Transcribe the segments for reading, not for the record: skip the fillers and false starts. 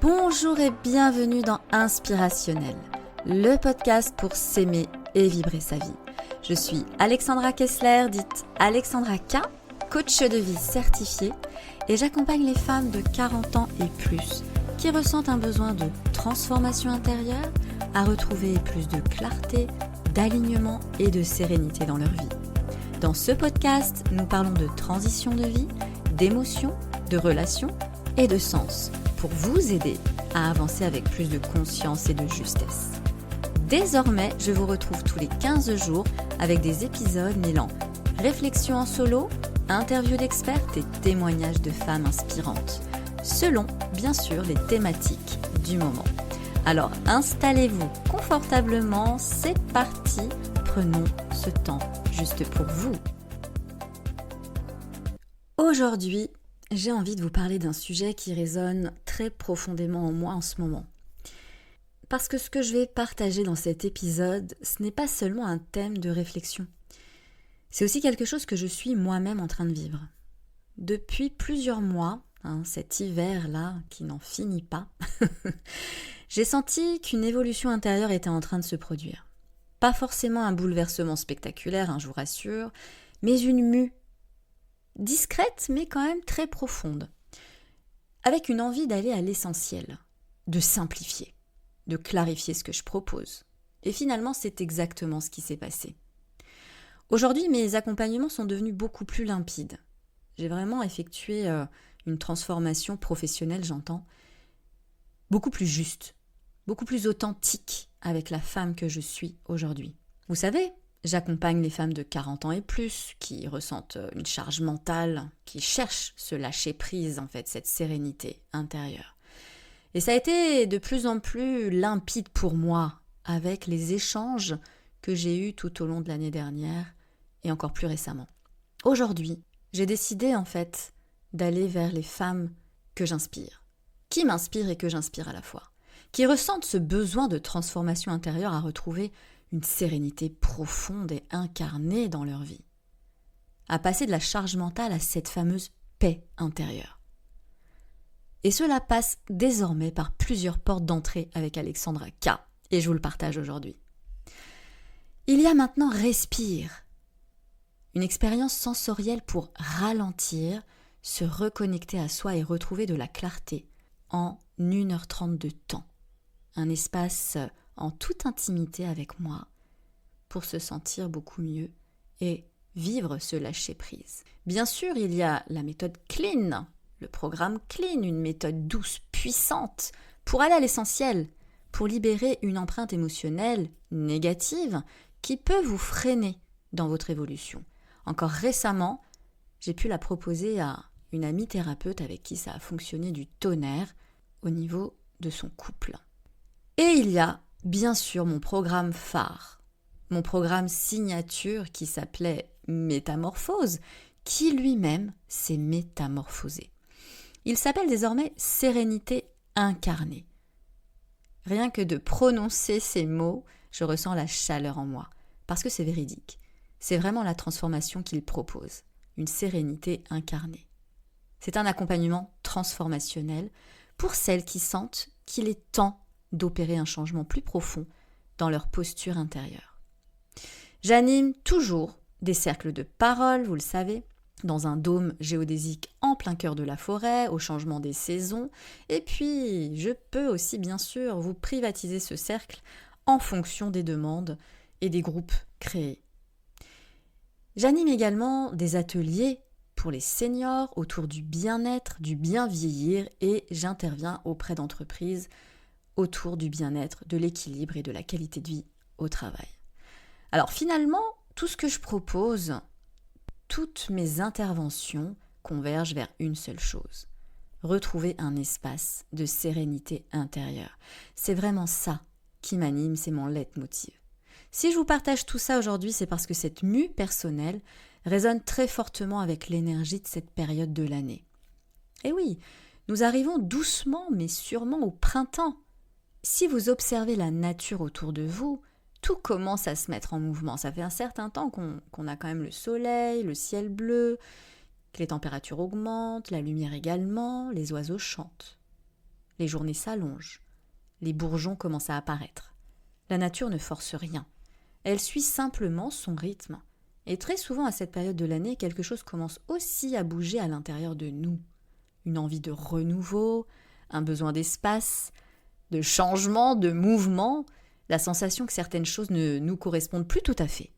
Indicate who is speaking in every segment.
Speaker 1: Bonjour et bienvenue dans Inspirationnel, le podcast pour s'aimer et vibrer sa vie. Je suis Alexandra Kessler, dite Alexandra K, coach de vie certifiée, et j'accompagne les femmes de 40 ans et plus qui ressentent un besoin de transformation intérieure à retrouver plus de clarté, d'alignement et de sérénité dans leur vie. Dans ce podcast, nous parlons de transition de vie, d'émotions, de relations et de sens pour vous aider à avancer avec plus de conscience et de justesse. Désormais, je vous retrouve tous les 15 jours avec des épisodes mêlant réflexions en solo, interviews d'expertes et témoignages de femmes inspirantes, selon, bien sûr, les thématiques du moment. Alors, installez-vous confortablement, c'est parti, prenons ce temps juste pour vous. Aujourd'hui, j'ai envie de vous parler d'un sujet qui résonne très profondément en moi en ce moment. Parce que ce que je vais partager dans cet épisode, ce n'est pas seulement un thème de réflexion. C'est aussi quelque chose que je suis moi-même en train de vivre. Depuis plusieurs mois, cet hiver-là qui n'en finit pas, j'ai senti qu'une évolution intérieure était en train de se produire. Pas forcément un bouleversement spectaculaire, je vous rassure, mais une mue discrète mais quand même très profonde, avec une envie d'aller à l'essentiel, de simplifier, de clarifier ce que je propose. Et finalement, c'est exactement ce qui s'est passé. Aujourd'hui, mes accompagnements sont devenus beaucoup plus limpides. J'ai vraiment effectué une transformation professionnelle, j'entends, beaucoup plus juste, beaucoup plus authentique avec la femme que je suis aujourd'hui. Vous savez, j'accompagne les femmes de 40 ans et plus qui ressentent une charge mentale, qui cherchent ce lâcher-prise, cette sérénité intérieure. Et ça a été de plus en plus limpide pour moi avec les échanges que j'ai eus tout au long de l'année dernière et encore plus récemment. Aujourd'hui, j'ai décidé d'aller vers les femmes que j'inspire, qui m'inspirent et que j'inspire à la fois, qui ressentent ce besoin de transformation intérieure à retrouver une sérénité profonde et incarnée dans leur vie, à passer de la charge mentale à cette fameuse paix intérieure. Et cela passe désormais par plusieurs portes d'entrée avec Alexandra K, et je vous le partage aujourd'hui. Il y a maintenant Respire, une expérience sensorielle pour ralentir, se reconnecter à soi et retrouver de la clarté en 1h30 de temps. Un espace en toute intimité avec moi pour se sentir beaucoup mieux et vivre ce lâcher-prise. Bien sûr, il y a la méthode Clean, le programme Clean, une méthode douce, puissante, pour aller à l'essentiel, pour libérer une empreinte émotionnelle négative qui peut vous freiner dans votre évolution. Encore récemment, j'ai pu la proposer à une amie thérapeute avec qui ça a fonctionné du tonnerre au niveau de son couple. Et il y a bien sûr mon programme phare, mon programme signature qui s'appelait Métamorphose, qui lui-même s'est métamorphosé. Il s'appelle désormais Sérénité incarnée. Rien que de prononcer ces mots, je ressens la chaleur en moi, parce que c'est véridique. C'est vraiment la transformation qu'il propose, une sérénité incarnée. C'est un accompagnement transformationnel pour celles qui sentent qu'il est temps d'opérer un changement plus profond dans leur posture intérieure. J'anime toujours des cercles de parole, vous le savez, dans un dôme géodésique en plein cœur de la forêt, au changement des saisons, et puis je peux aussi bien sûr vous privatiser ce cercle en fonction des demandes et des groupes créés. J'anime également des ateliers pour les seniors autour du bien-être, du bien vieillir, et j'interviens auprès d'entreprises autour du bien-être, de l'équilibre et de la qualité de vie au travail. Alors finalement, tout ce que je propose, toutes mes interventions convergent vers une seule chose, retrouver un espace de sérénité intérieure. C'est vraiment ça qui m'anime, c'est mon leitmotiv. Si je vous partage tout ça aujourd'hui, c'est parce que cette mue personnelle résonne très fortement avec l'énergie de cette période de l'année. Et oui, nous arrivons doucement mais sûrement au printemps. Si vous observez la nature autour de vous, tout commence à se mettre en mouvement. Ça fait un certain temps qu'on a quand même le soleil, le ciel bleu, que les températures augmentent, la lumière également, les oiseaux chantent. les journées s'allongent, les bourgeons commencent à apparaître. La nature ne force rien. Elle suit simplement son rythme. Et très souvent à cette période de l'année, quelque chose commence aussi à bouger à l'intérieur de nous. Une envie de renouveau, un besoin d'espace, de changement, de mouvement, la sensation que certaines choses ne nous correspondent plus tout à fait.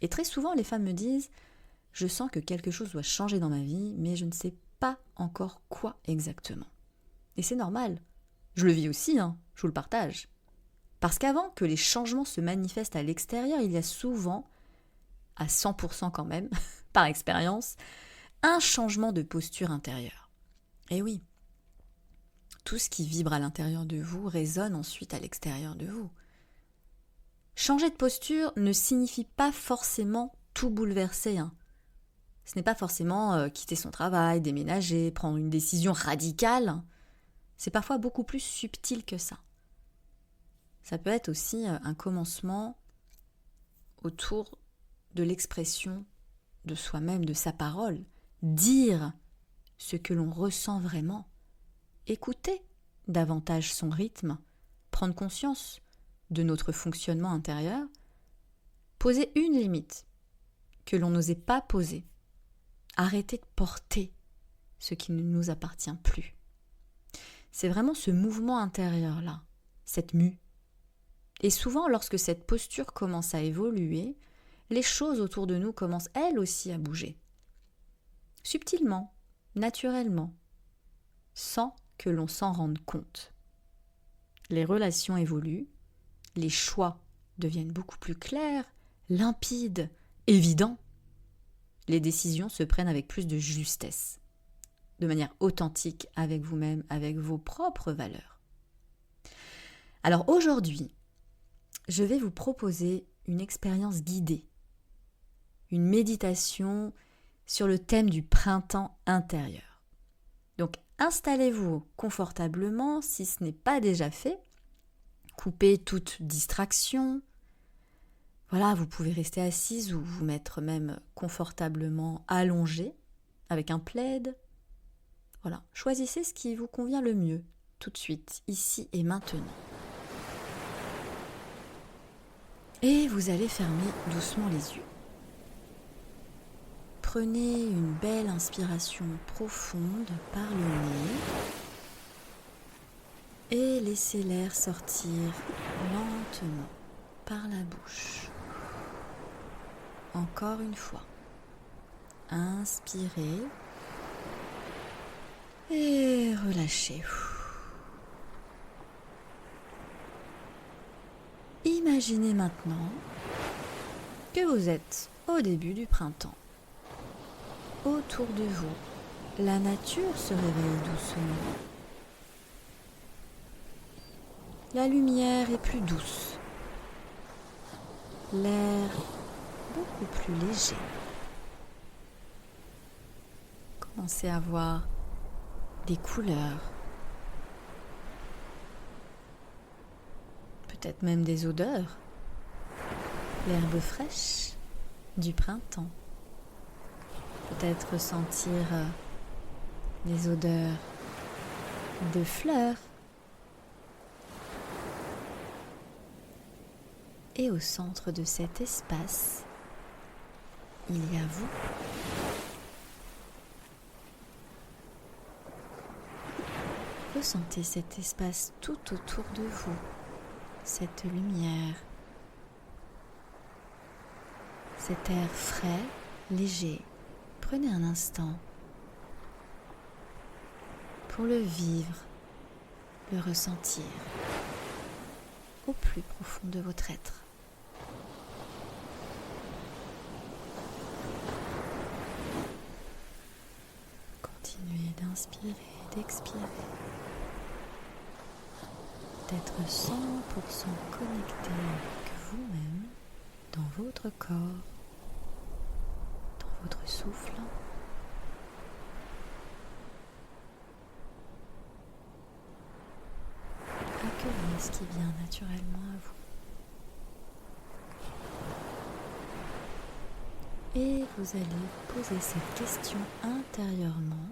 Speaker 1: Et très souvent, les femmes me disent « Je sens que quelque chose doit changer dans ma vie, mais je ne sais pas encore quoi exactement. » Et c'est normal. Je le vis aussi, je vous le partage. Parce qu'avant que les changements se manifestent à l'extérieur, il y a souvent, à 100% quand même, par expérience, un changement de posture intérieure. Et oui, tout ce qui vibre à l'intérieur de vous résonne ensuite à l'extérieur de vous. Changer de posture ne signifie pas forcément tout bouleverser. Ce n'est pas forcément quitter son travail, déménager, prendre une décision radicale. C'est parfois beaucoup plus subtil que ça. Ça peut être aussi un commencement autour de l'expression de soi-même, de sa parole. Dire ce que l'on ressent vraiment. Écouter davantage son rythme. Prendre conscience de notre fonctionnement intérieur. Poser une limite que l'on n'osait pas poser. Arrêter de porter ce qui ne nous appartient plus. C'est vraiment ce mouvement intérieur-là, cette mue. Et souvent, lorsque cette posture commence à évoluer, les choses autour de nous commencent elles aussi à bouger. Subtilement, naturellement, sans que l'on s'en rende compte. Les relations évoluent, les choix deviennent beaucoup plus clairs, limpides, évidents. Les décisions se prennent avec plus de justesse, de manière authentique avec vous-même, avec vos propres valeurs. Alors aujourd'hui, je vais vous proposer une expérience guidée, une méditation sur le thème du printemps intérieur. Donc installez-vous confortablement si ce n'est pas déjà fait, coupez toute distraction. Voilà, vous pouvez rester assise ou vous mettre même confortablement allongé avec un plaid. Voilà, choisissez ce qui vous convient le mieux, tout de suite, ici et maintenant. Et vous allez fermer doucement les yeux. Prenez une belle inspiration profonde par le nez et laissez l'air sortir lentement par la bouche. Encore une fois. Inspirez et relâchez. Imaginez maintenant que vous êtes au début du printemps. Autour de vous, la nature se réveille doucement. La lumière est plus douce. L'air beaucoup plus léger. Commencez à voir des couleurs. Peut-être même des odeurs. L'herbe fraîche du printemps. Peut-être ressentir les odeurs de fleurs. Et au centre de cet espace, il y a vous. Ressentez cet espace tout autour de vous, cette lumière, cet air frais, léger. Prenez un instant pour le vivre, le ressentir au plus profond de votre être. Continuez d'inspirer, d'expirer, d'être 100% connecté avec vous-même, dans votre corps, dans votre souffle. Accueillez ce qui vient naturellement à vous. Et vous allez poser cette question intérieurement.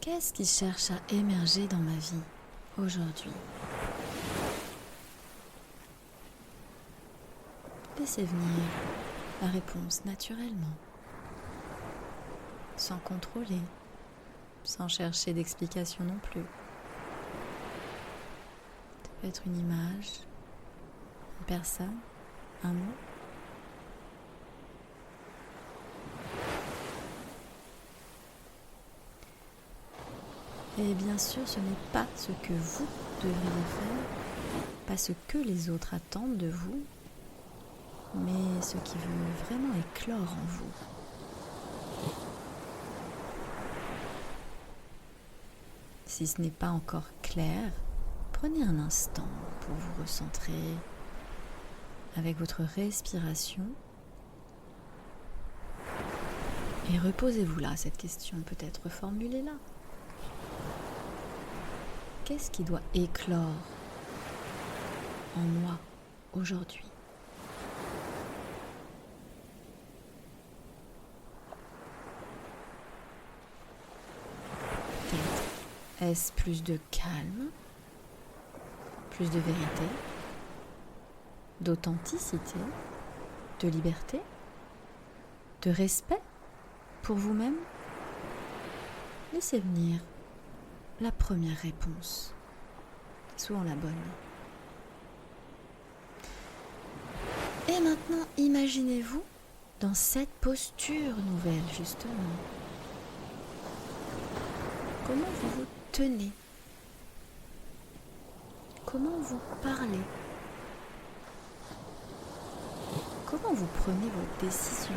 Speaker 1: Qu'est-ce qui cherche à émerger dans ma vie aujourd'hui? Laissez venir la réponse naturellement, sans contrôler, sans chercher d'explication non plus. Ça peut être une image, une personne, un mot. Et bien sûr, ce n'est pas ce que vous devriez faire, pas ce que les autres attendent de vous, mais ce qui veut vraiment éclore en vous. Si ce n'est pas encore clair, prenez un instant pour vous recentrer avec votre respiration et reposez-vous là cette question, peut-être formulez-la. Qu'est-ce qui doit éclore en moi aujourd'hui? Peut-être est-ce plus de calme, plus de vérité, d'authenticité, de liberté, de respect pour vous-même? Laissez venir la première réponse, souvent la bonne. Et maintenant, imaginez-vous dans cette posture nouvelle, justement. Comment vous vous tenez? Comment vous parlez? Comment vous prenez vos décisions?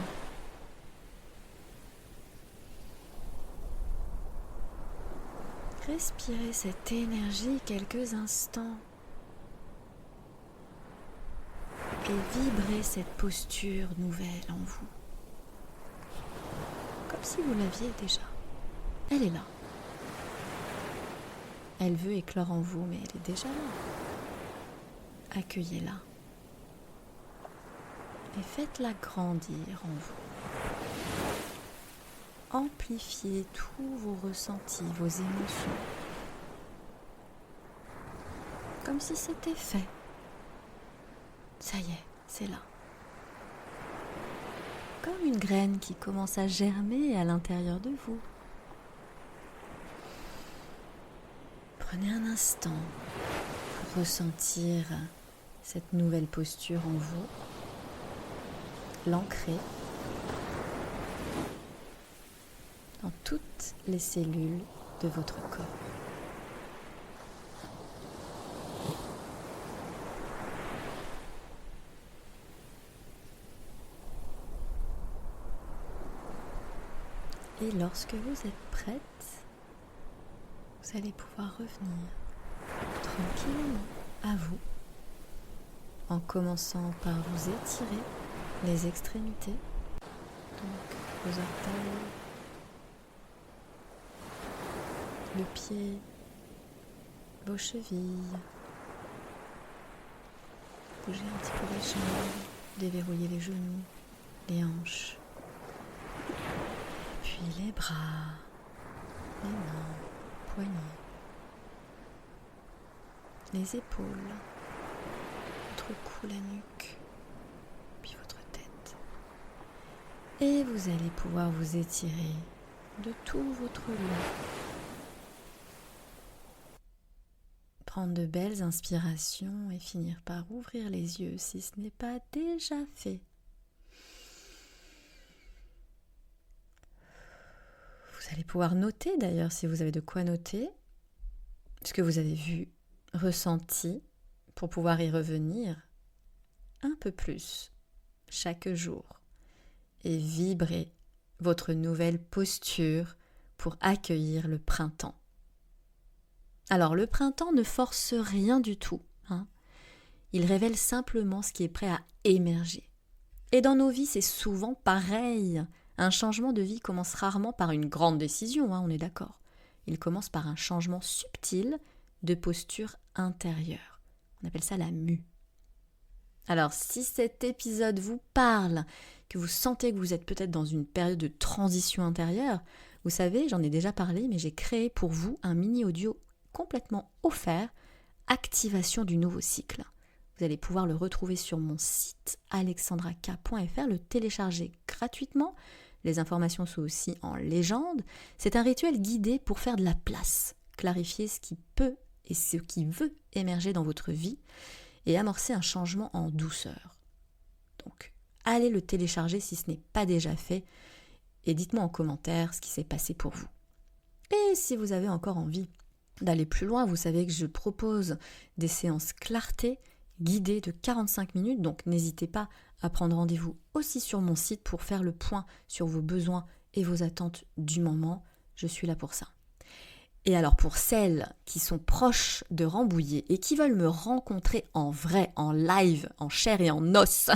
Speaker 1: Respirez cette énergie quelques instants et vibrez cette posture nouvelle en vous. Comme si vous l'aviez déjà. Elle est là. Elle veut éclore en vous, mais elle est déjà là. Accueillez-la. Et faites-la grandir en vous. Amplifiez tous vos ressentis, vos émotions. Comme si c'était fait. Ça y est, c'est là. Comme une graine qui commence à germer à l'intérieur de vous. Prenez un instant pour ressentir cette nouvelle posture en vous. L'ancrer dans toutes les cellules de votre corps. Et lorsque vous êtes prête, vous allez pouvoir revenir tranquillement à vous, en commençant par vous étirer les extrémités, donc vos orteils, le pied, vos chevilles. Bougez un petit peu les jambes, déverrouillez les genoux, les hanches, puis les bras, les mains, poignets, les épaules, votre cou, la nuque, puis votre tête. Et vous allez pouvoir vous étirer de tout votre long. Prendre de belles inspirations et finir par ouvrir les yeux si ce n'est pas déjà fait. Vous allez pouvoir noter d'ailleurs si vous avez de quoi noter ce que vous avez vu, ressenti, pour pouvoir y revenir un peu plus chaque jour et vibrer votre nouvelle posture pour accueillir le printemps. Alors le printemps ne force rien du tout, Il révèle simplement ce qui est prêt à émerger. Et dans nos vies, c'est souvent pareil. Un changement de vie commence rarement par une grande décision, on est d'accord. Il commence par un changement subtil de posture intérieure. On appelle ça la mue. Alors, si cet épisode vous parle, que vous sentez que vous êtes peut-être dans une période de transition intérieure, Vous savez, j'en ai déjà parlé, mais j'ai créé pour vous un mini audio complètement offert, Activation du nouveau cycle. Vous allez pouvoir le retrouver sur mon site alexandraka.fr, le télécharger gratuitement. Les informations sont aussi en légende. C'est un rituel guidé pour faire de la place, clarifier ce qui peut et ce qui veut émerger dans votre vie et amorcer un changement en douceur. Donc, allez le télécharger si ce n'est pas déjà fait et dites-moi en commentaire ce qui s'est passé pour vous. Et si vous avez encore envie d'aller plus loin, vous savez que je propose des séances clarté guidées de 45 minutes, donc n'hésitez pas à prendre rendez-vous aussi sur mon site pour faire le point sur vos besoins et vos attentes du moment. Je suis là pour ça. Et alors pour celles qui sont proches de Rambouillet et qui veulent me rencontrer en vrai, en live, en chair et en os,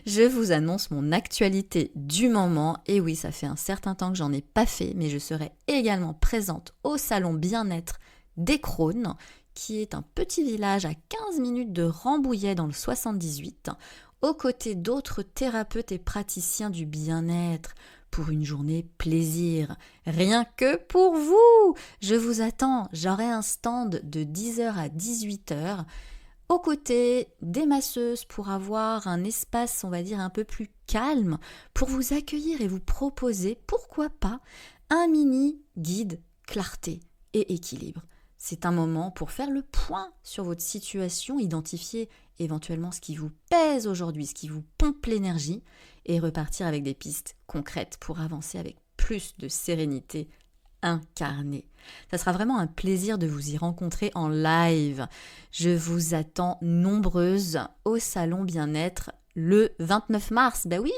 Speaker 1: je vous annonce mon actualité du moment. Et oui, ça fait un certain temps que j'en ai pas fait, mais je serai également présente au salon bien-être d'Écrone, qui est un petit village à 15 minutes de Rambouillet dans le 78, aux côtés d'autres thérapeutes et praticiens du bien-être, pour une journée plaisir, rien que pour vous. Je vous attends, j'aurai un stand de 10h à 18h, aux côtés des masseuses pour avoir un espace, on va dire, un peu plus calme, pour vous accueillir et vous proposer, pourquoi pas, un mini guide clarté et équilibre. C'est un moment pour faire le point sur votre situation, identifier éventuellement ce qui vous pèse aujourd'hui, ce qui vous pompe l'énergie et repartir avec des pistes concrètes pour avancer avec plus de sérénité incarnée. Ça sera vraiment un plaisir de vous y rencontrer en live. Je vous attends nombreuses au salon bien-être le 29 mars. Ben oui,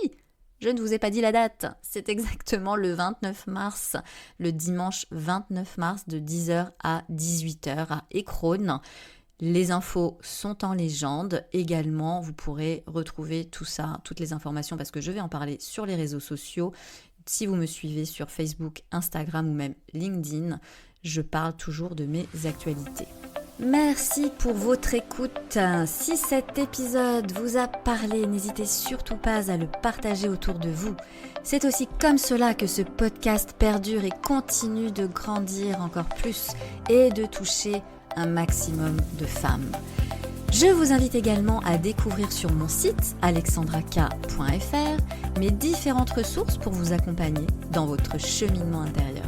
Speaker 1: je ne vous ai pas dit la date. C'est exactement le 29 mars, le dimanche 29 mars de 10h à 18h à Écrone. Les infos sont en légende. Également, vous pourrez retrouver tout ça, toutes les informations, parce que je vais en parler sur les réseaux sociaux. Si vous me suivez sur Facebook, Instagram ou même LinkedIn, je parle toujours de mes actualités. Merci pour votre écoute. Si cet épisode vous a parlé, n'hésitez surtout pas à le partager autour de vous. C'est aussi comme cela que ce podcast perdure et continue de grandir encore plus et de toucher un maximum de femmes. Je vous invite également à découvrir sur mon site alexandraka.fr mes différentes ressources pour vous accompagner dans votre cheminement intérieur.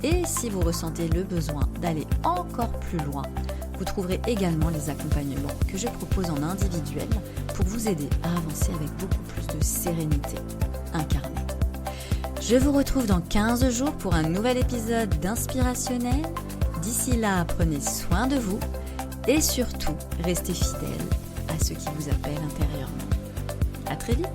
Speaker 1: Et si vous ressentez le besoin d'aller encore plus loin, vous trouverez également les accompagnements que je propose en individuel pour vous aider à avancer avec beaucoup plus de sérénité incarnée. Je vous retrouve dans 15 jours pour un nouvel épisode d'Inspirationnel. D'ici là, prenez soin de vous et surtout, restez fidèles à ce qui vous appelle intérieurement. À très vite!